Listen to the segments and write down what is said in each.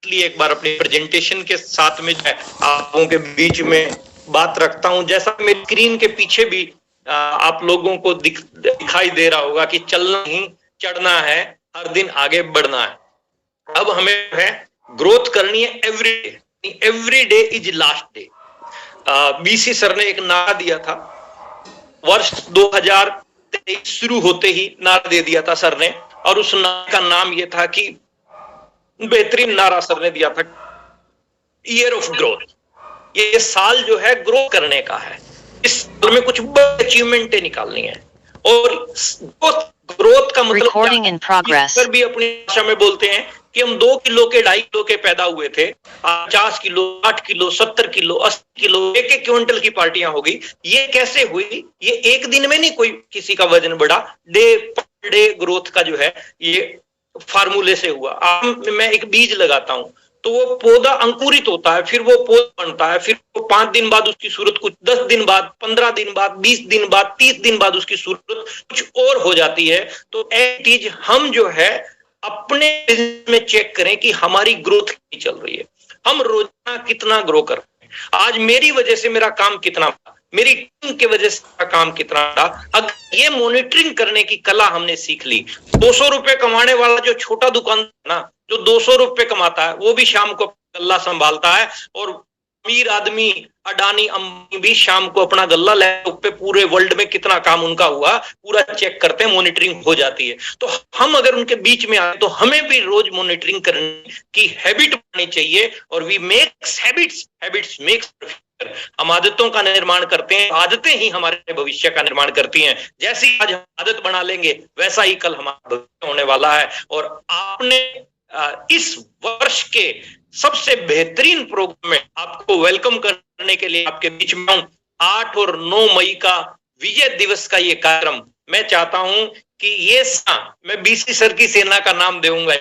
इसलिए एक बार अपनी प्रेजेंटेशन के साथ में आप लोगों के बीच में बात रखता हूं। जैसा मेरी स्क्रीन के पीछे भी आप लोगों को दिखाई दे रहा होगा कि चलना ही चढ़ना है, हर दिन आगे बढ़ना है। अब हमें है ग्रोथ करनी है every day is last day. BC sir ने एक नारा दिया था, वर्ष 2023 शुरू होते ही नारा दे दिया था सर ने, और उस नारे का नाम यह था कि बेहतरीन नारा सर ने दिया था, ईयर ऑफ ग्रोथ। ये साल जो है ग्रो करने का है, इस साल में कुछ बड़ी अचीवमेंटें निकालनी है। और ग्रोथ का मतलब सर भी अपनी भाषा में बोलते हैं कि हम 2 किलो के 2.5 किलो के पैदा हुए थे, 50 kilo 8 kilo 70 kilo 80 kilo 1-1 quintal की पार्टियां होगी। ये कैसे हुई? ये एक दिन में नहीं कोई किसी का वजन बढ़ा, डे पर डे ग्रोथ का जो है ये फार्मूले से हुआ। मैं एक बीज लगाता हूं तो वो पौधा अंकुरित होता है, फिर वो पौधा बनता है, फिर वो 5 दिन बाद उसकी सूरत कुछ, 10 दिन बाद, 15 दिन बाद, 20 दिन बाद, 30 दिन बाद उसकी सूरत कुछ और हो जाती है। तो एक चीज हम जो है अपने बिजनेस में चेक करें कि हमारी ग्रोथ कितनी चल रही है, हम रोजाना कितना ग्रो कर रहे हैं। आज मेरी वजह से मेरा काम कितना बढ़ा, मेरी टीम की वजह से मेरा काम कितना बढ़ा। अगर ये मॉनिटरिंग करने की कला हमने सीख ली, 200 रुपए कमाने वाला जो छोटा दुकानदार ना, जो 200 रुपए कमाता है, वो भी शाम को गल्ला संभालता है, और अमीर आदमी अडानी अंबानी भी शाम को अपना गल्ला लैपटॉप पे पूरे वर्ल्ड में कितना काम उनका हुआ पूरा चेक करते हैं, मॉनिटरिंग हो जाती है। तो हम अगर उनके बीच में आए तो हमें भी रोज मॉनिटरिंग करने की हैबिट बनानी चाहिए। और वी मेक्स हैबिट्स मेक्स, हम आदतों का निर्माण करते हैं, आदतें ही हमारे भविष्य का निर्माण करती हैं। जैसी आज हम आदत बना लेंगे वैसा ही कल हमारा भविष्य होने वाला है। और आपने इस वर्ष के सबसे बेहतरीन प्रोग्राम में आपको वेलकम करने के लिए आपके बीच में 8 और 9 मई का विजय दिवस का ये कार्यक्रम, मैं चाहता हूं कि ये मैं बीसी सर की सेना का नाम दूंगा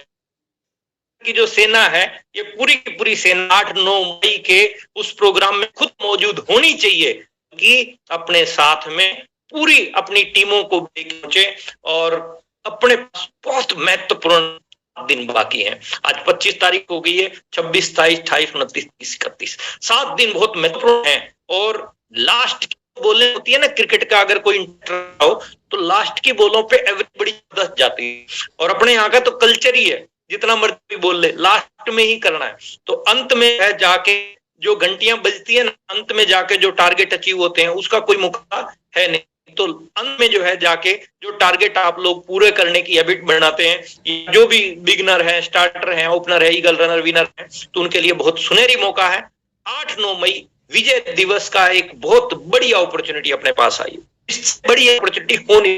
कि जो सेना है ये पूरी की पूरी सेना 8-9 मई के उस प्रोग्राम में खुद मौजूद होनी चाहिए, कि अपने साथ में पूरी अपनी टीमों को पहुंचे। और अपने पास बहुत महत्वपूर्ण दिन बाकी हैं। आज 25 तारीख हो गई है, 26, 27, 28, 29, 30, 31 7 दिन बहुत महत्वपूर्ण हैं। और लास्ट की बॉलें होती है ना क्रिकेट का, अगर कोई इंटरेस्ट हो तो लास्ट की बॉलों पे एवरेज बड़ी जबरदस्त जाती है। और अपने यहाँ का तो कल्चर ही है, जितना मर्जी बोल ले लास्ट में ही करना है। तो अंत में है जाके जो घंटियां बजती है ना, अंत में जाके जो टारगेट अचीव होते हैं उसका कोई मुकाबला है नहीं। तो अंत में जो है जाके जो टारगेट आप लोग पूरे करने की हैबिट बनाते हैं, जो भी बिगनर है, स्टार्टर है, ओपनर है, ईगल रनर, विनर है, तो उनके लिए बहुत सुनहरी मौका है। 8-9 मई विजय दिवस का एक बहुत बड़ी अपॉर्चुनिटी अपने पास आई, इससे बड़ी अपॉर्चुनिटी होनी।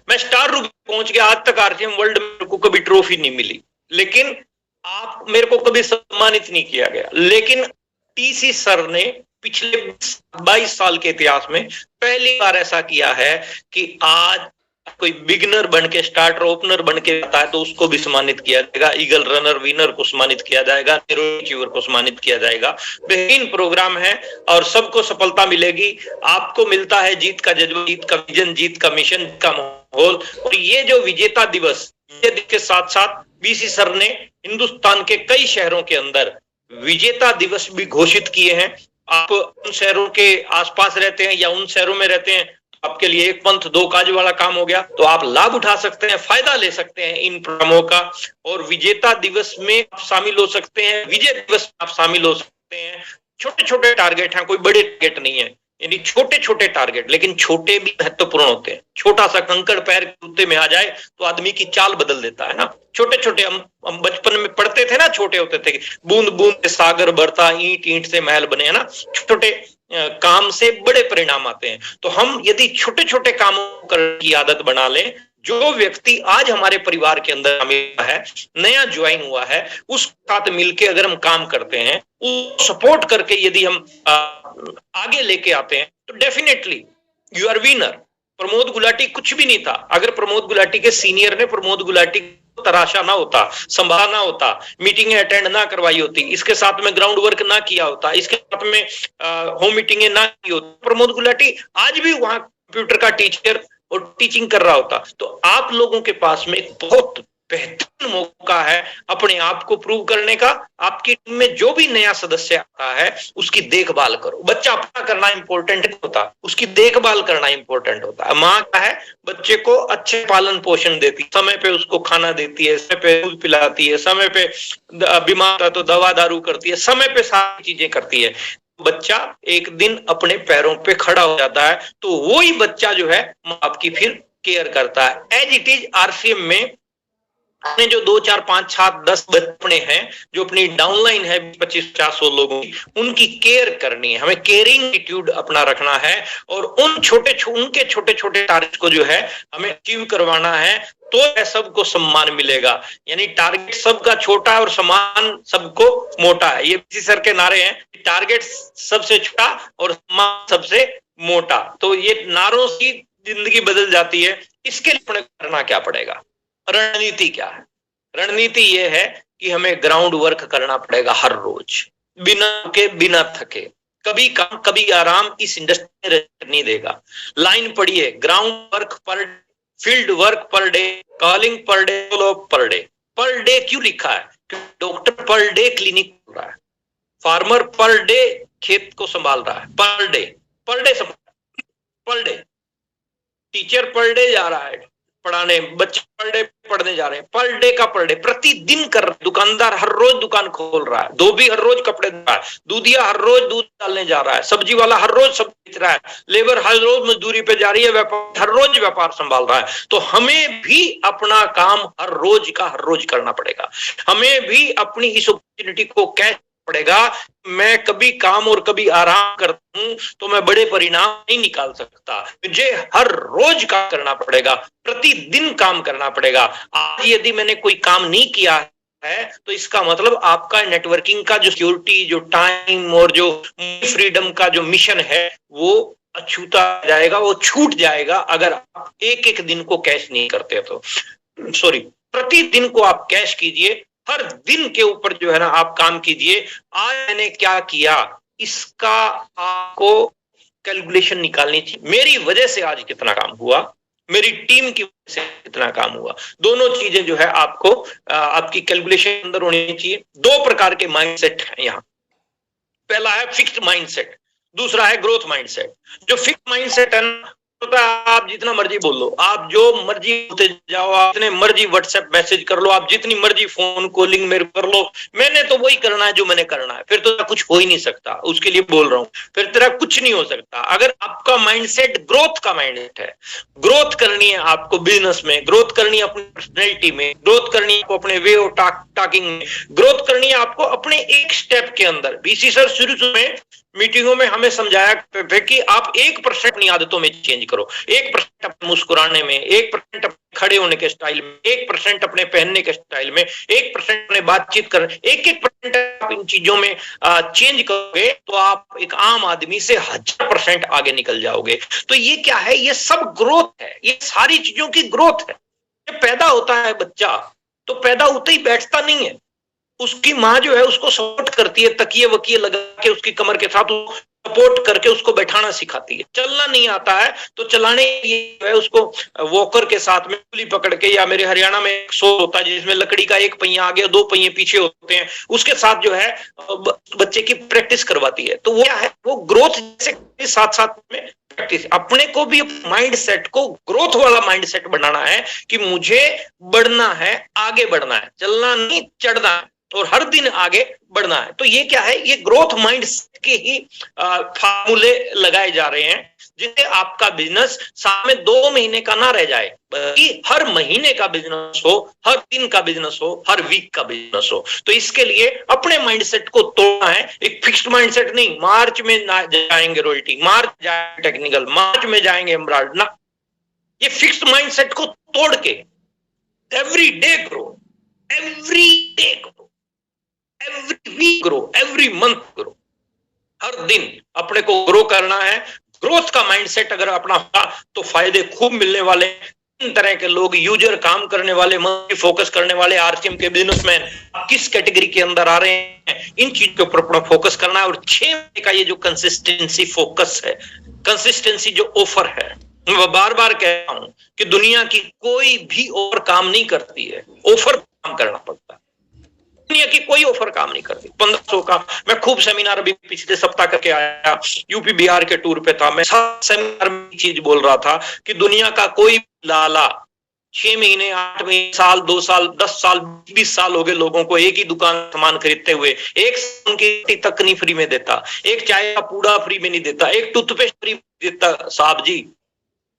मैं स्टार रूप पहुंच गया, आज तक आरसीएम वर्ल्ड में को कभी ट्रॉफी नहीं मिली, लेकिन आप मेरे को कभी सम्मानित नहीं किया गया। लेकिन टीसी सर ने पिछले 22 साल के इतिहास में पहली बार ऐसा किया है कि आज कोई बिगनर बन के, स्टार्टर ओपनर बन के आता है तो उसको भी सम्मानित किया जाएगा, ईगल रनर विनर को सम्मानित किया जाएगा, अचीवर को सम्मानित किया जाएगा। बेहतरीन प्रोग्राम है और सबको सफलता मिलेगी। आपको मिलता है जीत का जज्बा, जीत का विजन, जीत का मिशन, जीत का माहौल। और ये जो विजेता दिवस के साथ साथ बीसी सर ने हिंदुस्तान के कई शहरों के अंदर विजेता दिवस भी घोषित किए हैं। आप उन शहरों के आसपास रहते हैं या उन शहरों में रहते हैं, तो आपके लिए एक पंथ दो काज वाला काम हो गया। तो आप लाभ उठा सकते हैं, फायदा ले सकते हैं इन प्रोग्रामों का, और विजेता दिवस में आप शामिल हो सकते हैं, विजय दिवस में आप शामिल हो सकते हैं। छोटे छोटे टारगेट हैं, कोई बड़े टारगेट नहीं है, यानी छोटे छोटे टारगेट, लेकिन छोटे भी महत्वपूर्ण होते हैं। छोटा सा कंकड़ पैर जूते में आ जाए तो आदमी की चाल बदल देता है ना। छोटे छोटे हम बचपन में पढ़ते थे ना, छोटे होते थे, बूंद बूंद से सागर भरता, ईंट ईंट से महल बने, है ना। छोटे काम से बड़े परिणाम आते हैं। तो हम यदि छोटे छोटे कामों की आदत बना लें, जो व्यक्ति आज हमारे परिवार के अंदर शामिल है, नया ज्वाइन हुआ है, उसके साथ मिलके अगर हम काम करते हैं, उस सपोर्ट करके यदि हम आगे लेके आते हैं, तो definitely you are winner. Pramod Gulati कुछ भी नहीं था अगर प्रमोद गुलाटी के सीनियर ने प्रमोद गुलाटी को तराशा ना होता, संभाला ना होता, मीटिंगें अटेंड ना करवाई होती, इसके साथ में ग्राउंड वर्क ना किया होता, इसके साथ में होम मीटिंगें ना की होती, प्रमोद गुलाटी आज भी वहां कंप्यूटर का टीचर और टीचिंग कर रहा होता। तो आप लोगों के पास में बहुत बेहतरीन मौका है अपने आप को प्रूव करने का। आपकी टीम में जो भी नया सदस्य आता है उसकी देखभाल करो। बच्चा अपना करना इंपॉर्टेंट नहीं होता, उसकी देखभाल करना इंपॉर्टेंट होता है। माँ क्या है, बच्चे को अच्छे पालन पोषण देती है, समय पे उसको खाना देती है, समय पे दूध पिलाती है, समय पे बीमार है तो दवा दारू करती है, समय पे सारी चीजें करती है। बच्चा एक दिन अपने पैरों पे खड़ा हो जाता है तो वही बच्चा जो है माँ बाप की फिर केयर करता है। एज इट इज आरसीएम में अपने जो 2, 4, 5, 7, 10 बच्चे हैं जो अपनी डाउनलाइन है 25, 50, 100 लोगों की, उनकी केयर करनी है। हमें केयरिंग एटीट्यूड अपना रखना है और उनके छोटे छोटे टारगेट को जो है हमें अचीव करवाना है, तो सबको सम्मान मिलेगा। यानी टारगेट सबका छोटा है और सम्मान सबको मोटा है। ये किसी सर के नारे हैं, टारगेट सबसे छोटा और सम्मान सबसे मोटा। तो ये नारों की जिंदगी बदल जाती है। इसके लिए करना क्या पड़ेगा? रणनीति क्या है? रणनीति ये है कि हमें ग्राउंड वर्क करना पड़ेगा हर रोज, बिना थके। कभी काम कभी आराम इस इंडस्ट्री में नहीं देगा। लाइन पढ़िए, ground work per day, field work per day, calling per day, follow per day. Per day क्यों लिखा है? क्योंकि डॉक्टर पर डे क्लिनिक खोल रहा है, फार्मर पर डे खेत को संभाल रहा है, per day per day, teacher per day जा रहा है पढ़ाने, बच्चे पर डे पढ़ने जा रहे हैं, पर डे का पर डे, प्रतिदिन कर। दुकानदार हर रोज दुकान खोल रहा है, धोबी हर रोज कपड़े धो रहा है, दूधिया हर रोज दूध डालने जा रहा है, सब्जी वाला हर रोज सब्जी बेच रहा है, लेबर हर रोज मजदूरी पे जा रही है, व्यापार हर रोज व्यापार संभाल रहा है। तो हमें भी अपना काम हर रोज करना पड़ेगा। हमें भी अपनी इस अपॉर्चुनिटी को कैच पड़ेगा। मैं कभी काम और कभी आराम करता हूं तो मैं बड़े परिणाम नहीं निकाल सकता। मुझे हर रोज काम करना पड़ेगा, प्रतिदिन काम करना पड़ेगा। आज यदि मैंने कोई काम नहीं किया है तो इसका मतलब आपका नेटवर्किंग का जो सिक्योरिटी, जो टाइम और जो फ्रीडम का जो मिशन है वो अछूता जाएगा, वो छूट जाएगा अगर आप एक एक दिन को कैश नहीं करते। तो प्रतिदिन को आप कैश कीजिए, हर दिन के ऊपर जो है ना आप काम कीजिए। आज मैंने क्या किया इसका आपको कैलकुलेशन निकालनी चाहिए। मेरी वजह से आज कितना काम हुआ, मेरी टीम की वजह से कितना काम हुआ, दोनों चीजें जो है आपको आपकी कैलकुलेशन अंदर होनी चाहिए। 2 प्रकार के माइंडसेट हैं यहाँ। पहला है फिक्स्ड माइंडसेट, दूसरा है ग्रोथ माइंडसेट। जो फिक्स्ड माइंडसेट है ना, आप जितना मर्जी बोल लो, आप जो मर्जी बोलते जाओ, आप जितने मर्जी व्हाट्सएप मैसेज कर लो, आप जितनी मर्जी फोन कॉलिंग मेरे कर लो, मैंने तो वही करना है जो मैंने करना है, फिर तो कुछ हो ही नहीं सकता। उसके लिए बोल रहा हूं, फिर तेरा कुछ नहीं हो सकता। अगर आपका माइंडसेट ग्रोथ का माइंडसेट है, ग्रोथ करनी है आपको बिजनेस में, ग्रोथ करनी है अपनी पर्सनैलिटी में, ग्रोथ करनी है आपको अपने वे ऑफ टॉकिंग में, ग्रोथ करनी है आपको अपने एक स्टेप के अंदर। बीसी सर शुरू में मीटिंगों में हमें समझाया कि आप 1% अपनी आदतों में चेंज करो, 1% अपने मुस्कुराने में, 1% अपने खड़े होने के स्टाइल में, 1% अपने पहनने के स्टाइल में, 1% अपने बातचीत कर, 1% आप इन चीजों में चेंज करोगे तो आप एक आम आदमी से 1000% आगे निकल जाओगे। तो ये क्या है? ये सब ग्रोथ है, ये सारी चीजों की ग्रोथ है। जब पैदा होता है बच्चा तो पैदा होते ही बैठता नहीं है, उसकी माँ जो है उसको सपोर्ट करती है, तकिए वकिए लगा के उसकी कमर के साथ सपोर्ट करके उसको बैठाना सिखाती है। चलना नहीं आता है तो चलाने के लिए है उसको वॉकर के साथ में पुली पकड़ के, या मेरे हरियाणा में एक सो होता है जिसमें लकड़ी का एक पहिया आगे 2 पहिए पीछे होते हैं, उसके साथ जो है बच्चे की प्रैक्टिस करवाती है। तो वो क्या है, वो ग्रोथ से साथ साथ में प्रैक्टिस। अपने को भी माइंड सेट को ग्रोथ वाला माइंड सेट बनाना है कि मुझे बढ़ना है, आगे बढ़ना है, चलना नहीं चढ़ना है और हर दिन आगे बढ़ना है। तो ये क्या है, ये ग्रोथ माइंडसेट के ही फार्मूले लगाए जा रहे हैं, जिससे आपका बिजनेस साल में 2 महीने का ना रह जाए, बल्कि हर महीने का बिजनेस हो, हर दिन का बिजनेस हो, हर वीक का बिजनेस हो। तो इसके लिए अपने माइंडसेट को तोड़ना है। एक फिक्स्ड माइंडसेट नहीं, मार्च में ना जाएंगे रॉयल्टी, मार्च जाएंगे टेक्निकल, मार्च में जाएंगे एमराल्ड ना। ये फिक्स्ड माइंडसेट को तोड़ के every day grow, every day grow, every week grow, every month grow. हर दिन अपने को ग्रो करना है। ग्रोथ का माइंडसेट अगर अपना होगा तो फायदे खूब मिलने वाले। इन तरह के लोग, यूजर, काम करने वाले, मंथली फोकस करने वाले, आरसीएम के बिजनेसमैन, आप किस कैटेगरी के अंदर आ रहे हैं, इन चीज के ऊपर अपना फोकस करना है। और 6 महीने का ये जो कंसिस्टेंसी फोकस है, कंसिस्टेंसी जो ऑफर है, मैं बार बार कह रहा हूं कि दुनिया की कोई भी ऑफर काम नहीं करती है, ऑफर काम करना पड़ता है। दुनिया की कोई ऑफर काम नहीं करती। 1500 का मैं खूब सेमिनार अभी पिछले सप्ताह करके आया, यूपी बिहार के टूर पे था, मैं सेमिनार में चीज बोल रहा था कि दुनिया का कोई लाला 6 महीने 8 महीने साल 2 साल 10 साल 20 साल हो गए लोगों को एक ही दुकान सामान खरीदते हुए, एक उनकी तक नहीं फ्री में देता, एक चाय का पूड़ा फ्री में नहीं देता, एक टूथपेस्ट फ्री में देता। साहब जी,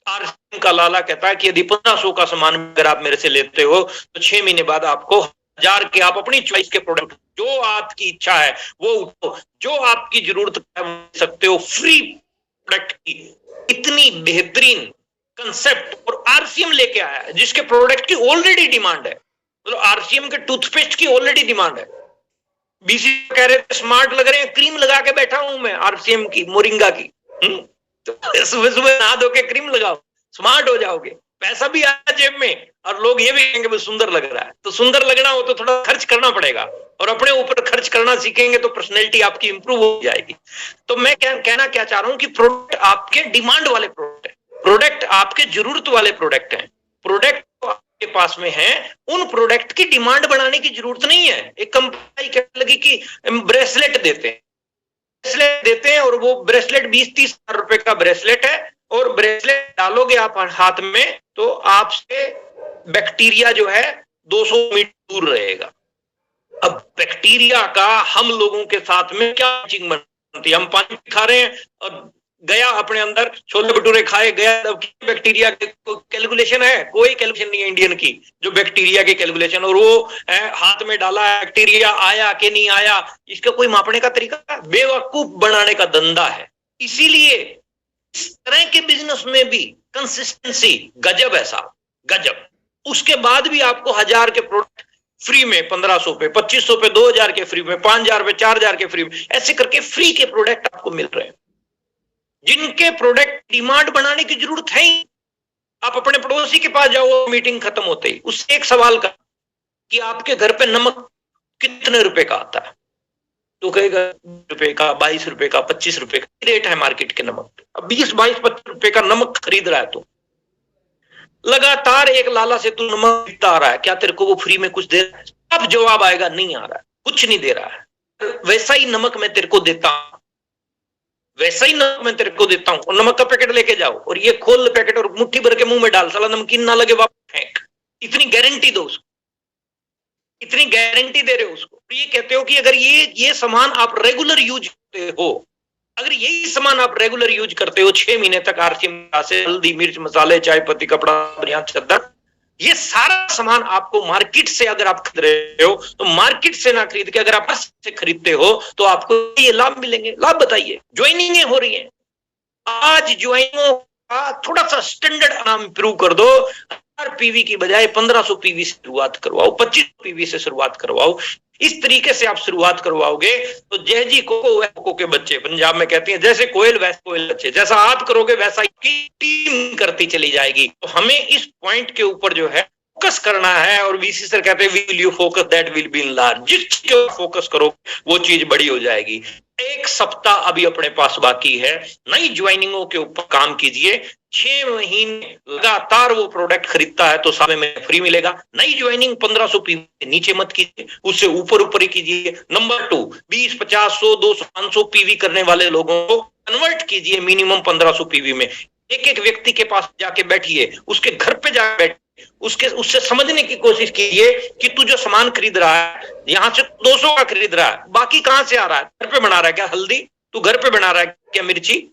आरसीएम का लाला कहता है कि यदि 1500 का सामान अगर आप मेरे से लेते हो तो 6 महीने बाद आपको 1000 के आप अपनी चॉइस के प्रोडक्ट, जो आपकी इच्छा है वो उठो, जो आपकी जरूरत है वो ले सकते हो, फ्री प्रोडक्ट की इतनी बेहतरीन कंसेप्ट और आरसीएम लेके आया है जिसके प्रोडक्ट की ऑलरेडी डिमांड है। मतलब आरसीएम के टूथपेस्ट की ऑलरेडी डिमांड है। बीसी कह रहे थे स्मार्ट लग रहे हैं, क्रीम लगा के बैठा हूं मैं आरसीएम की, मोरिंगा की। तो सुबह सुबह नहा धो के क्रीम लगाओ, स्मार्ट हो जाओगे, पैसा भी आया जेब में और लोग ये भी कहेंगे वो सुंदर लग रहा है। तो सुंदर लगना हो तो थोड़ा खर्च करना पड़ेगा, और अपने ऊपर खर्च करना सीखेंगे तो पर्सनैलिटी आपकी इंप्रूव हो जाएगी। तो मैं कहना क्या चाह रहा हूं कि प्रोडक्ट आपके डिमांड वाले प्रोडक्ट है, प्रोडक्ट आपके जरूरत वाले प्रोडक्ट हैं, प्रोडक्ट आपके पास में है, उन प्रोडक्ट की डिमांड बढ़ाने की जरूरत नहीं है। एक कंपनी कहने लगी कि ब्रेसलेट देते हैं और वो ब्रेसलेट 20-30 हजार रुपए का ब्रेसलेट है, और ब्रेसलेट डालोगे आप हाथ में तो आपसे बैक्टीरिया जो है 200 मीटर दूर रहेगा। अब बैक्टीरिया का हम लोगों के साथ में क्या मैचिंग बनती है? हम पानी खा रहे हैं और गया अपने अंदर, छोले भटूरे खाए गया, बैक्टीरिया की कैलकुलेशन है? कोई कैलकुलेशन नहीं है इंडियन की जो बैक्टीरिया की कैलकुलेशन, और वो हाथ में डाला बैक्टीरिया आया कि नहीं आया, इसका कोई मापने का तरीका? बेवकूफ बनाने का धंधा है। इसीलिए इस तरह के बिजनेस में भी कंसिस्टेंसी गजब है साहब, गजब। उसके बाद भी आपको 1000 के प्रोडक्ट फ्री में, 1500 पे, 2500 पे, 2000 के फ्री में, 5000 पे, 4000 के फ्री में, ऐसे करके फ्री के प्रोडक्ट आपको मिल रहे हैं जिनके प्रोडक्ट डिमांड बनाने की जरूरत है ही। आप अपने पड़ोसी के पास जाओ मीटिंग खत्म होते ही, उससे एक सवाल कर कि आपके घर पे नमक कितने रुपए का आता है? तो कहेगा रुपए का, 22 रुपए का, 25 रुपए का रेट है मार्केट के नमक पे। अब 20, 22, 25 रुपए का नमक खरीद रहा है तो लगातार एक लाला से तू नमक खरीदता आ रहा है, क्या तेरे को वो फ्री में कुछ दे रहा है? अब जवाब आएगा नहीं आ रहा है, कुछ नहीं दे रहा है। वैसा ही नमक मैं तेरे को देता हूं, वैसा ही नमक मैं तेरे को देता हूं, और नमक का पैकेट लेके जाओ और ये खोल पैकेट और मुट्ठी भर के मुंह में डाल, साला नमकीन ना लगे वापस फेंक। इतनी गारंटी दो उसको, इतनी गारंटी दे रहे हो उसको। ये कहते हो कि अगर ये सामान आप रेगुलर यूज करते हो, अगर यही सामान आप रेगुलर यूज करते हो 6 महीने तक, आरसीएम से हल्दी मिर्च मसाले चाय पत्ती कपड़ा बनियान चद्दर, ये सारा सामान आपको मार्केट से अगर आप खरीद रहे हो तो मार्केट से ना खरीद के अगर आप से खरीदते हो तो आपको ये लाभ मिलेंगे। लाभ बताइए। ज्वाइनिंग हो रही है आज, ज्वाइनिंगों का थोड़ा सा स्टैंडर्ड नाम इंप्रूव कर दो, 1000 पीवी की बजाय 1500 पीवी से शुरुआत करवाओ, 2500 पीवी से शुरुआत करवाओ। इस तरीके से आप शुरुआत करवाओगे तो जहजी कोको के बच्चे, पंजाब में कहते हैं जैसे कोयल वैसे कोयल बच्चे, जैसा आप करोगे वैसा ही टीम करती चली जाएगी। तो हमें इस पॉइंट के ऊपर जो है फोकस करना है, और वीसी सर कहते हैं will you focus that will be in large. जिस चीज को फोकस करो वो चीज बड़ी हो जाएगी। 1 सप्ताह अभी अपने पास बाकी है, नई ज्वाइनिंगों के ऊपर काम कीजिए। 6 महीने लगातार वो प्रोडक्ट खरीदता है तो सामने में फ्री मिलेगा। नई ज्वाइनिंग 1500 पीवी नीचे मत कीजिए, उससे ऊपर ही कीजिए। नंबर 2, 20, 50, 100, 200, 500 पीवी करने वाले लोगों को कन्वर्ट कीजिए मिनिमम 1500 पीवी में। एक व्यक्ति के पास जाके बैठिए, उसके घर पे जाके बैठिए, उससे समझने की कोशिश कीजिए कि तू जो सामान खरीद रहा है यहां से 200 का खरीद रहा है, बाकी कहां से आ रहा है? घर पे बना रहा है क्या हल्दी? तू घर पे बना रहा है क्या मिर्ची?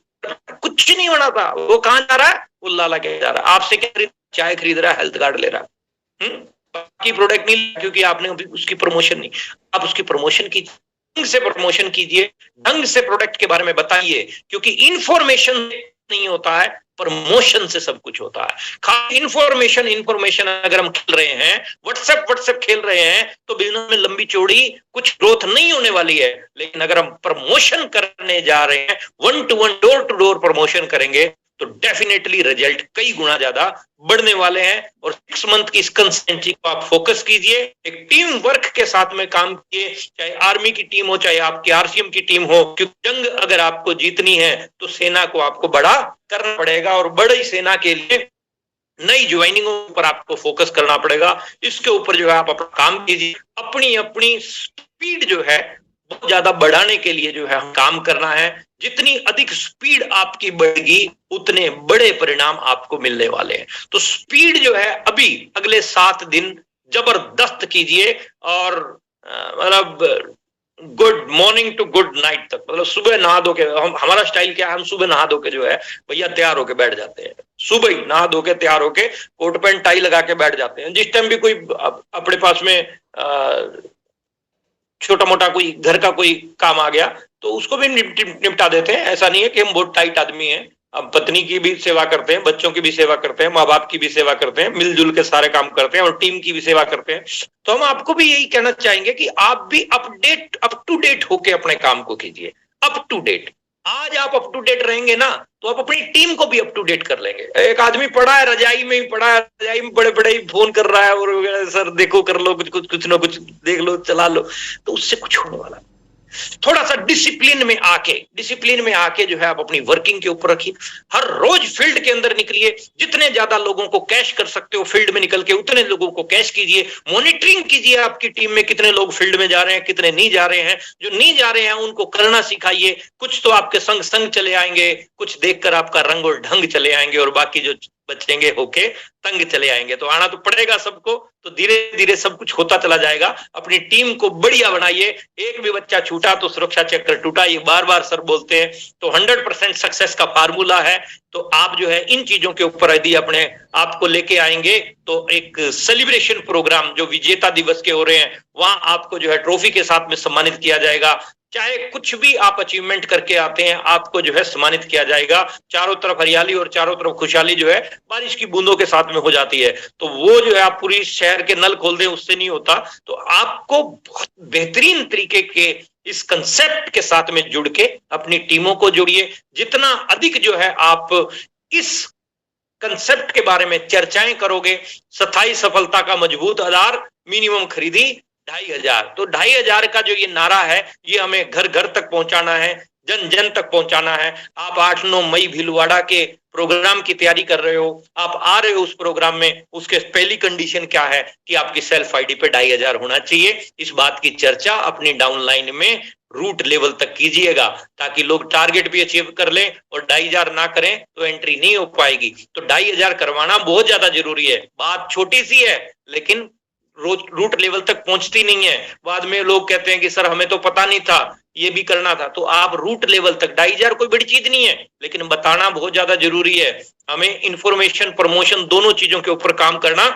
कुछ नहीं बना था। वो कहां जा रहा है? वो लाला के जा रहा है। आपसे क्या खरीद? चाय खरीद रहा है, हेल्थ कार्ड ले रहा है, बाकी प्रोडक्ट नहीं, क्योंकि आपने उसकी प्रमोशन नहीं। आप उसकी प्रमोशन कीजिए, ढंग से प्रमोशन कीजिए, ढंग से प्रोडक्ट के बारे में बताइए, क्योंकि इंफॉर्मेशन नहीं होता है, प्रमोशन से सब कुछ होता है। खाली इंफॉर्मेशन अगर हम खेल रहे हैं, व्हाट्सएप खेल रहे हैं, तो बिजनेस में लंबी चौड़ी कुछ ग्रोथ नहीं होने वाली है। लेकिन अगर हम प्रमोशन करने जा रहे हैं, 1 to 1 door to door promotion करेंगे, तो डेफिनेटली रिजल्ट कई गुना ज्यादा बढ़ने वाले हैं। और 6 मंथ की इस कंसिस्टेंसी को आप फोकस कीजिए, एक टीम वर्क के साथ में काम कीजिए, चाहे आर्मी की टीम हो, चाहे आपकी आरसीएम की टीम हो, क्योंकि जंग अगर आपको जीतनी है तो सेना को आपको बड़ा करना पड़ेगा, और बड़ी सेना के लिए नई ज्वाइनिंगों पर आपको फोकस करना पड़ेगा। इसके ऊपर जो है आप अपना काम कीजिए, अपनी अपनी स्पीड जो है बहुत ज्यादा बढ़ाने के लिए जो है हम काम करना है। जितनी अधिक स्पीड आपकी बढ़ेगी उतने बड़े परिणाम आपको मिलने वाले हैं। तो स्पीड जो है अभी अगले 7 दिन जबरदस्त कीजिए, और मतलब good morning to good night तक, मतलब सुबह नहा धो के, हमारा स्टाइल क्या है, हम सुबह नहा धो के जो है भैया तैयार होके बैठ जाते हैं, सुबह ही नहा धो के तैयार होके कोट पैंट टाई लगा के बैठ जाते हैं। जिस टाइम भी कोई अपने पास में छोटा मोटा कोई घर का कोई काम आ गया तो उसको भी निपटा देते हैं। ऐसा नहीं है कि हम बहुत टाइट आदमी हैं, हम पत्नी की भी सेवा करते हैं, बच्चों की भी सेवा करते हैं, माँ बाप की भी सेवा करते हैं, मिलजुल के सारे काम करते हैं और टीम की भी सेवा करते हैं। तो हम आपको भी यही कहना चाहेंगे कि आप भी अप टू डेट होके अपने काम को कीजिए, अप टू डेट। आज आप अप टू डेट रहेंगे ना तो आप अपनी टीम को भी अप टू डेट कर लेंगे। एक आदमी पड़ा है रजाई में ही पड़ा है, रजाई में बड़े बड़े ही फोन कर रहा है और सर देखो कर लो कुछ ना कुछ देख लो चला लो, तो उससे कुछ होने वाला। थोड़ा सा डिसिप्लिन में आके जो है आप अपनी वर्किंग के ऊपर रखिए। हर रोज फील्ड के अंदर निकलिए, जितने ज्यादा लोगों को कैश कर सकते हो फील्ड में निकल के उतने लोगों को कैश कीजिए। मॉनिटरिंग कीजिए आपकी टीम में कितने लोग फील्ड में जा रहे हैं, कितने नहीं जा रहे हैं। जो नहीं जा रहे हैं उनको करना सिखाइए। कुछ तो आपके संग चले आएंगे, कुछ देखकर आपका रंग और ढंग चले आएंगे, और बाकी जो बचेंगे होके तंग चले आएंगे। तो आना तो पड़ेगा सबको, तो धीरे धीरे सब कुछ होता चला जाएगा। अपनी टीम को बढ़िया बनाइए। एक भी बच्चा छूटा तो सुरक्षा चक्र टूटा, ये बार बार सर बोलते हैं। तो 100% सक्सेस का फार्मूला है। तो आप जो है इन चीजों के ऊपर यदि अपने आप को लेके आएंगे तो एक सेलिब्रेशन प्रोग्राम जो विजेता दिवस के हो रहे हैं वहां आपको जो है ट्रॉफी के साथ में सम्मानित किया जाएगा। चाहे कुछ भी आप अचीवमेंट करके आते हैं आपको जो है सम्मानित किया जाएगा। चारों तरफ हरियाली और चारों तरफ खुशहाली जो है बारिश की बूंदों के साथ में हो जाती है। तो वो जो है आप पूरी शहर के नल खोल दें उससे नहीं होता। तो आपको बहुत बेहतरीन तरीके के इस कंसेप्ट के साथ में जुड़ के अपनी टीमों को जोड़िए। जितना अधिक जो है आप इस कंसेप्ट के बारे में चर्चाएं करोगे, स्थायी सफलता का मजबूत आधार, मिनिमम खरीदी 2500। तो 2500 का जो ये नारा है ये हमें घर घर तक पहुंचाना है, जन जन तक पहुंचाना है। आप 8-9 मई भीलवाड़ा के प्रोग्राम की तैयारी कर रहे हो, आप आ रहे हो उस प्रोग्राम में, उसके पहली कंडीशन क्या है कि आपकी सेल्फ आईडी पे 2500 होना चाहिए। इस बात की चर्चा अपनी डाउनलाइन में रूट लेवल तक कीजिएगा ताकि लोग टारगेट भी अचीव कर लें, और 2500 ना करें तो एंट्री नहीं हो पाएगी। तो 2500 करवाना बहुत ज्यादा जरूरी है। बात छोटी सी है लेकिन रूट लेवल तक पहुंचती नहीं है। बाद में लोग कहते हैं कि सर हमें तो पता नहीं था, ये भी करना था। तो आप रूट लेवल तक 2500 कोई बड़ी चीज नहीं है, लेकिन बताना बहुत ज्यादा जरूरी है। हमें इंफॉर्मेशन प्रमोशन दोनों चीजों के ऊपर काम करना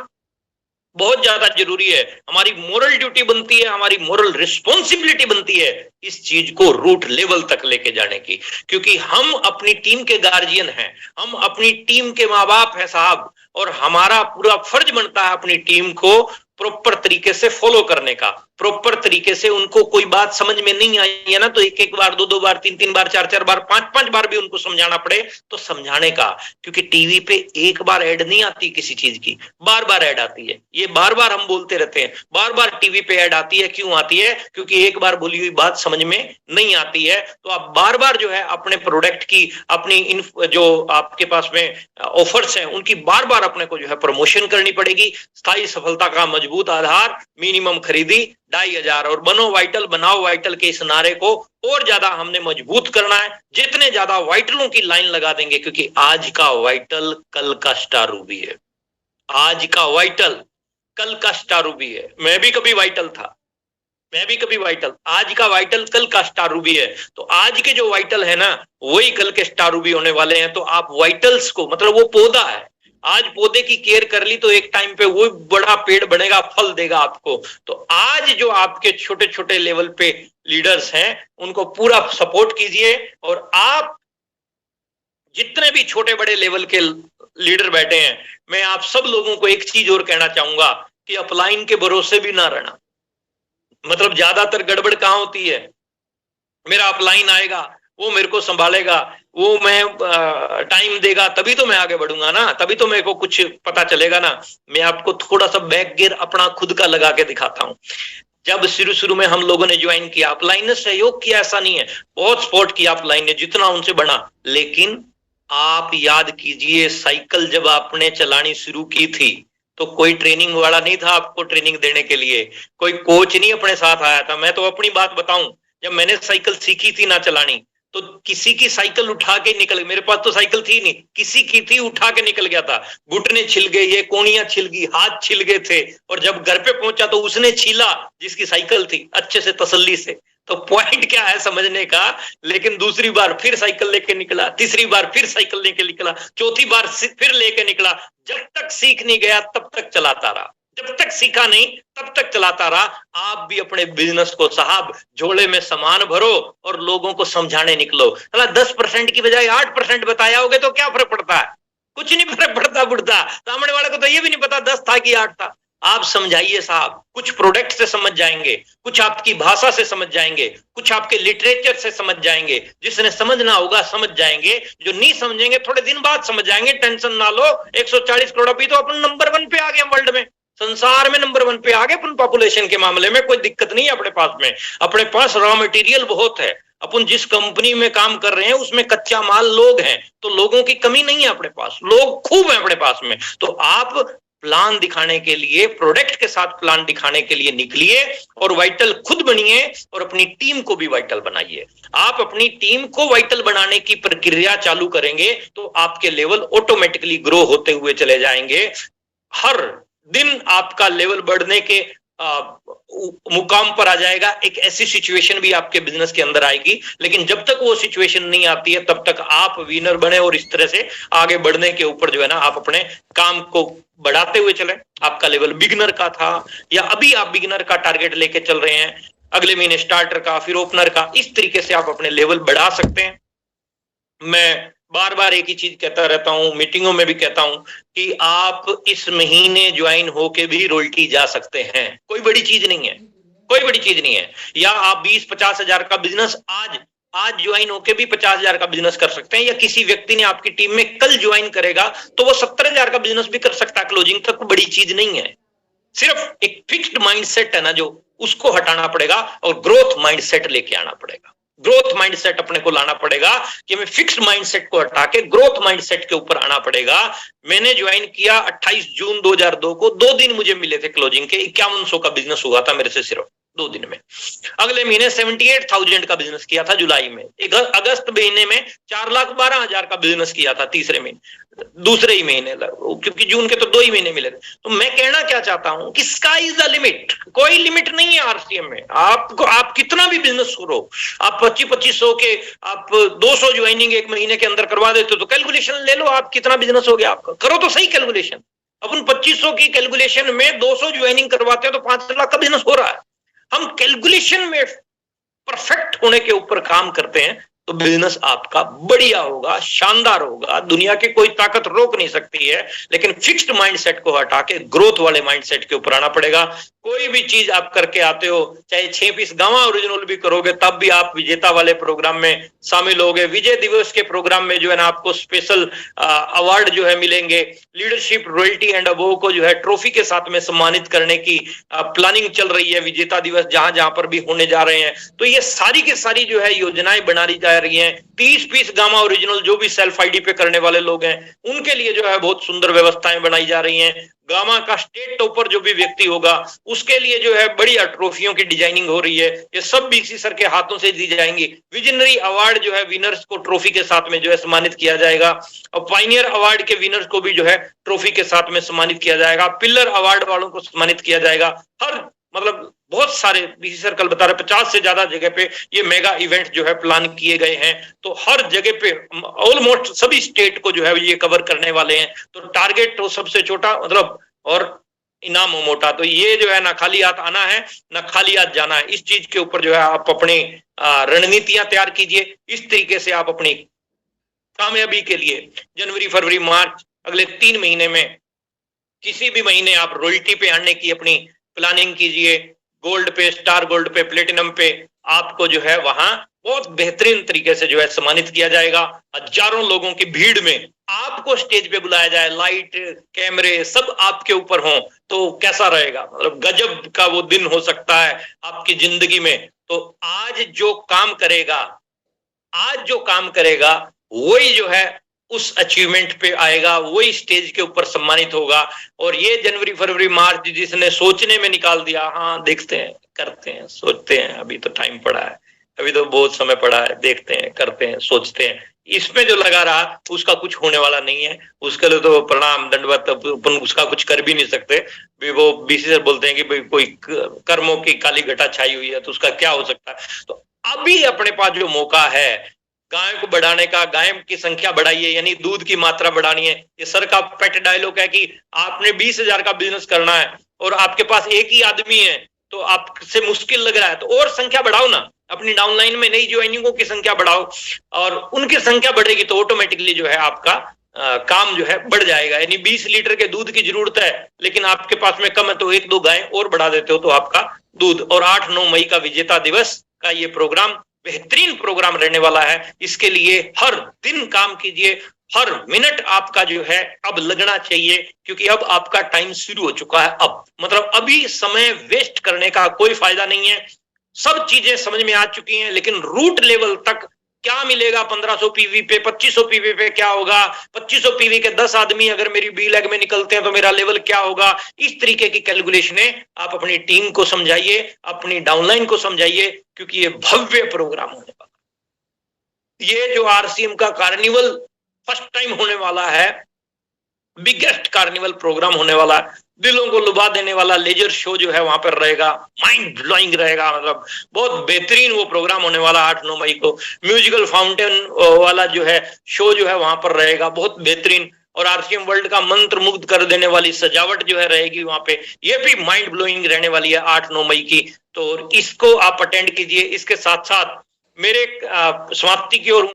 बहुत ज्यादा जरूरी है। हमारी मोरल ड्यूटी बनती है, हमारी मोरल रिस्पॉन्सिबिलिटी बनती है इस चीज को रूट लेवल तक लेके जाने की, क्योंकि हम अपनी टीम के गार्जियन हैं, हम अपनी टीम के माँ बाप हैं साहब, और हमारा पूरा फर्ज बनता है अपनी टीम को प्रॉपर तरीके से फॉलो करने का। प्रॉपर तरीके से उनको कोई बात समझ में नहीं आई है ना तो एक बार, दो बार, तीन बार, चार बार, पांच बार भी उनको समझाना पड़े तो समझाने का। क्योंकि टीवी पे एक बार ऐड नहीं आती किसी चीज की, बार बार ऐड आती है। ये बार बार हम बोलते रहते हैं, बार बार टीवी पे ऐड आती है। क्यों आती है? क्योंकि एक बार बोली हुई बात समझ में नहीं आती है। तो आप बार बार जो है अपने प्रोडक्ट की, अपनी जो आपके पास में ऑफर्स हैं उनकी बार बार अपने को जो है प्रमोशन करनी पड़ेगी। स्थायी सफलता का मजबूत आधार, मिनिमम खरीदी 2500, और बनो वाइटल बनाओ वाइटल के इस नारे को और ज्यादा हमने मजबूत करना है। जितने ज्यादा वाइटलों की लाइन लगा देंगे, क्योंकि आज का वाइटल कल का स्टार रूबी है। आज का वाइटल कल का स्टार रूबी है। मैं भी कभी वाइटल था, मैं भी कभी वाइटल। आज का वाइटल कल का स्टार रूबी है। तो आज के जो वाइटल है ना वही कल के स्टार रूबी होने वाले हैं। तो आप वाइटल्स को, मतलब वो पौधा है, आज पौधे की केयर कर ली तो एक टाइम पे वो बड़ा पेड़ बनेगा, फल देगा आपको। तो आज जो आपके छोटे छोटे लेवल पे लीडर्स हैं उनको पूरा सपोर्ट कीजिए। और आप जितने भी छोटे बड़े लेवल के लीडर बैठे हैं, मैं आप सब लोगों को एक चीज और कहना चाहूंगा कि अपलाइन के भरोसे भी ना रहना। मतलब ज्यादातर गड़बड़ कहां होती है, मेरा अपलाइन आएगा वो मेरे को संभालेगा, वो मैं टाइम देगा तभी तो मैं आगे बढ़ूंगा ना, तभी तो मेरे को कुछ पता चलेगा ना। मैं आपको थोड़ा सा बैक गियर अपना खुद का लगा के दिखाता हूँ। जब शुरू शुरू में हम लोगों ने ज्वाइन किया, अपलाइन ने सहयोग किया ऐसा नहीं है, बहुत सपोर्ट किया अपलाइन ने जितना उनसे बना। लेकिन आप याद कीजिए, साइकिल जब आपने चलानी शुरू की थी तो कोई ट्रेनिंग वाला नहीं था आपको ट्रेनिंग देने के लिए, कोई कोच नहीं अपने साथ आया था। मैं तो अपनी बात बताऊं, जब मैंने साइकिल सीखी थी ना चलानी, तो किसी की साइकिल उठा के निकल, मेरे पास तो साइकिल थी नहीं, किसी की थी उठा के निकल गया था, घुटने छिल गए, ये कोनियां छिल गई, हाथ छिल गए थे। और जब घर पे पहुंचा तो उसने छीला जिसकी साइकिल थी अच्छे से तसल्ली से। तो पॉइंट क्या है समझने का। लेकिन दूसरी बार फिर साइकिल लेके निकला, तीसरी बार फिर साइकिल लेके निकला, चौथी बार फिर लेके निकला। जब तक सीख नहीं गया तब तक चलाता रहा, जब तक सीखा नहीं तब तक चलाता रहा। आप भी अपने बिजनेस को साहब झोले में सामान भरो और लोगों को समझाने निकलो। 10% की बजाय 8% बताया होगे तो क्या फर्क पड़ता है, कुछ नहीं फर्क पड़ता। बुढ़ता सामने वाले को तो ये भी नहीं पता 10 था कि 8 था। आप समझाइए साहब, कुछ प्रोडक्ट से समझ जाएंगे, कुछ आपकी भाषा से समझ जाएंगे, कुछ आपके लिटरेचर से समझ जाएंगे। जिसने समझना होगा समझ जाएंगे, जो नहीं समझेंगे थोड़े दिन बाद समझ जाएंगे। टेंशन ना लो, 140 करोड़ अभी तो अपन नंबर 1 पे आ गए वर्ल्ड में, संसार में नंबर 1 पे आ गए अपन पॉपुलेशन के मामले में। कोई दिक्कत नहीं है अपने पास में, अपने पास रॉ मटेरियल बहुत है। अपन जिस कंपनी में काम कर रहे हैं उसमें कच्चा माल लोग हैं, तो लोगों की कमी नहीं है अपने पास, लोग खूब है अपने पास में। तो आप प्लान दिखाने के लिए, प्रोडक्ट के साथ प्लान दिखाने के लिए निकलिए और वाइटल खुद बनिए और अपनी टीम को भी वाइटल बनाइए। आप अपनी टीम को वाइटल बनाने की प्रक्रिया चालू करेंगे तो आपके लेवल ऑटोमेटिकली ग्रो होते हुए चले जाएंगे। हर दिन आपका लेवल बढ़ने के मुकाम पर आ जाएगा। एक ऐसी सिचुएशन भी आपके बिजनेस के अंदर आएगी, लेकिन जब तक वो सिचुएशन नहीं आती है तब तक आप विनर बने और इस तरह से आगे बढ़ने के ऊपर जो है ना आप अपने काम को बढ़ाते हुए चले। आपका लेवल बिगिनर का था या अभी आप बिगिनर का टारगेट लेके चल रहे हैं, अगले महीने स्टार्टर का, फिर ओपनर का, इस तरीके से आप अपने लेवल बढ़ा सकते हैं। मैं बार बार एक ही चीज कहता रहता हूं, मीटिंगों में भी कहता हूं कि आप इस महीने ज्वाइन होके भी रॉयल्टी जा सकते हैं। कोई बड़ी चीज नहीं है, कोई बड़ी चीज नहीं है। या आप 20-50 हजार का बिजनेस आज ज्वाइन होके भी 50 हजार का बिजनेस कर सकते हैं, या किसी व्यक्ति ने आपकी टीम में कल ज्वाइन करेगा तो वो 70 हजार का बिजनेस भी कर सकता है क्लोजिंग तक। बड़ी चीज नहीं है, सिर्फ एक फिक्स्ड माइंडसेट है ना जो, उसको हटाना पड़ेगा और ग्रोथ माइंडसेट लेके आना पड़ेगा। ग्रोथ माइंडसेट अपने को लाना पड़ेगा कि हमें फिक्स्ड माइंडसेट को हटा के ग्रोथ माइंडसेट के ऊपर आना पड़ेगा। मैंने ज्वाइन किया 28 जून 2002 को, 2 दिन मुझे मिले थे क्लोजिंग के, 5100 का बिजनेस हुआ था मेरे से सिर्फ 2 दिन में। अगले महीने 78,000 का बिजनेस किया था जुलाई में। अगस्त महीने में 4,12,000 का बिजनेस किया था तीसरे महीने, दूसरे ही महीने, क्योंकि जून के तो 2 ही महीने मिले थे। तो मैं कहना क्या चाहता हूं कि स्काई इज द लिमिट, कोई लिमिट नहीं है आरसीएम में। आपको आप कितना भी बिजनेस करो, आप 2500 के आप 200 ज्वाइनिंग एक महीने के अंदर करवा देते हो तो कैलकुलेशन ले लो आप कितना बिजनेस हो गया आपका, करो तो सही कैलकुलेशन। अपन 2500 की कैलकुलेशन में 200 ज्वाइनिंग करवाते हैं तो 5 लाख का बिजनेस हो रहा है। हम कैलकुलेशन में परफेक्ट होने के ऊपर काम करते हैं तो बिजनेस आपका बढ़िया होगा, शानदार होगा, दुनिया की कोई ताकत रोक नहीं सकती है। लेकिन फिक्स्ड माइंडसेट को हटा के ग्रोथ वाले माइंडसेट के ऊपर आना पड़ेगा। कोई भी चीज आप करके आते हो, चाहे 6 पीस गांवा ओरिजिनल भी करोगे तब भी आप विजेता वाले प्रोग्राम में शामिल होगे। विजय दिवस के प्रोग्राम में जो है ना आपको स्पेशल अवार्ड जो है मिलेंगे। लीडरशिप रॉयल्टी एंड अबोव को जो है ट्रॉफी के साथ में सम्मानित करने की प्लानिंग चल रही है। विजेता दिवस जहां जहां पर भी होने जा रहे हैं, तो ये सारी की सारी जो है योजनाएं बना जा रही हैं। 30 पीस गामा ओरिजिनल जो भी सेल्फ आईडी पे करने वाले लोग हैं उनके लिए जो है बहुत सुंदर व्यवस्थाएं बनाई जा रही हैं। गामा का स्टेट टॉपर जो भी व्यक्ति होगा उसके लिए जो है बढ़िया ट्रॉफियों की डिजाइनिंग हो रही है। ये सब बीसी सर के हाथों से दी जाएंगी। विजनरी अवार्ड जो है विनर्स को ट्रॉफी के साथ में जो है सम्मानित किया जाएगा और पाइनियर अवार्ड के विनर्स को भी जो है ट्रॉफी के साथ में सम्मानित किया जाएगा। पिलर अवार्ड वालों को सम्मानित किया जाएगा। हर मतलब बहुत सारे बीसी सर कल बता रहे 50 से ज्यादा जगह पे ये मेगा इवेंट जो है प्लान किए गए हैं। तो हर जगह पे ऑलमोस्ट सभी स्टेट को जो है ये कवर करने वाले हैं। तो टारगेट तो सबसे छोटा मतलब और इनाम मोटा। तो ये जो है ना खाली हाथ आना है ना खाली हाथ जाना है। इस चीज के ऊपर जो है आप अपनी रणनीतियां तैयार कीजिए। इस तरीके से आप अपनी कामयाबी के लिए जनवरी फरवरी मार्च अगले 3 महीने में किसी भी महीने आप रॉयल्टी पे आने की अपनी प्लानिंग कीजिए। गोल्ड पे, स्टार गोल्ड पे, प्लेटिनम पे आपको जो है वहां बहुत बेहतरीन तरीके से जो है सम्मानित किया जाएगा। हजारों लोगों की भीड़ में आपको स्टेज पे बुलाया जाए, लाइट कैमरे सब आपके ऊपर हों, तो कैसा रहेगा? मतलब गजब का वो दिन हो सकता है आपकी जिंदगी में। तो आज जो काम करेगा वही जो है उस अचीवमेंट पे आएगा, वही स्टेज के ऊपर सम्मानित होगा। और ये जनवरी फरवरी मार्च जिसने सोचने में निकाल दिया, हाँ देखते हैं, करते हैं, सोचते हैं, अभी तो टाइम पड़ा है, अभी तो बहुत समय पड़ा है, देखते हैं, करते हैं, सोचते हैं, इसमें जो लगा रहा उसका कुछ होने वाला नहीं है। उसके लिए तो प्रणाम दंडवत, अपन उसका कुछ कर भी नहीं सकते। भी वो बीसी सर बोलते हैं कि भाई कोई कर्मों की काली घटा छाई हुई है तो उसका क्या हो सकता है। तो अभी अपने पास जो मौका है गाय को बढ़ाने का, गाय की संख्या बढ़ाइए, यानी दूध की मात्रा बढ़ानी है। ये सर का पेट डायलॉग है कि आपने 20,000 का बिजनेस करना है और आपके पास एक ही आदमी है तो आपसे मुश्किल लग रहा है, तो और संख्या बढ़ाओ ना, अपनी डाउनलाइन में नई ज्वाइनिंगों की संख्या बढ़ाओ, और उनकी संख्या बढ़ेगी तो ऑटोमेटिकली जो है आपका काम जो है बढ़ जाएगा। यानी 20 लीटर के दूध की जरूरत है लेकिन आपके पास में कम है तो 1-2 गाय और बढ़ा देते हो तो आपका दूध। और 8-9 मई का विजेता दिवस का ये प्रोग्राम बेहतरीन प्रोग्राम रहने वाला है। इसके लिए हर दिन काम कीजिए, हर मिनट आपका जो है अब लगना चाहिए, क्योंकि अब आपका टाइम शुरू हो चुका है। अब मतलब अभी समय वेस्ट करने का कोई फायदा नहीं है। सब चीजें समझ में आ चुकी हैं, लेकिन रूट लेवल तक क्या मिलेगा 1500 पीवी पे, 2500 पीवी पे क्या होगा, 2500 पीवी के 10 आदमी अगर मेरी बी लेग में निकलते हैं तो मेरा लेवल क्या होगा, इस तरीके की कैलकुलेशनें आप अपनी टीम को समझाइए, अपनी डाउनलाइन को समझाइए, क्योंकि ये भव्य प्रोग्राम होने वाला। ये जो आरसीएम का कार्निवल फर्स्ट टाइम होने वाला है, बिगेस्ट कार्निवल प्रोग्राम होने वाला है, दिलों को लुभा देने वाला लेजर शो जो है वहां पर रहेगा, माइंड ब्लोइंग रहेगा। मतलब बहुत बेहतरीन वो प्रोग्राम होने वाला 8-9 मई को। म्यूजिकल फाउंटेन वाला जो है शो जो है वहां पर रहेगा, बहुत बेहतरीन। और आरसीएम वर्ल्ड का मंत्र मुग्ध कर देने वाली सजावट जो है रहेगी वहां पे, ये भी माइंड ब्लोइंग रहने वाली है 8-9 मई की। तो इसको आप अटेंड कीजिए। इसके साथ साथ मेरे समाप्ति की ओर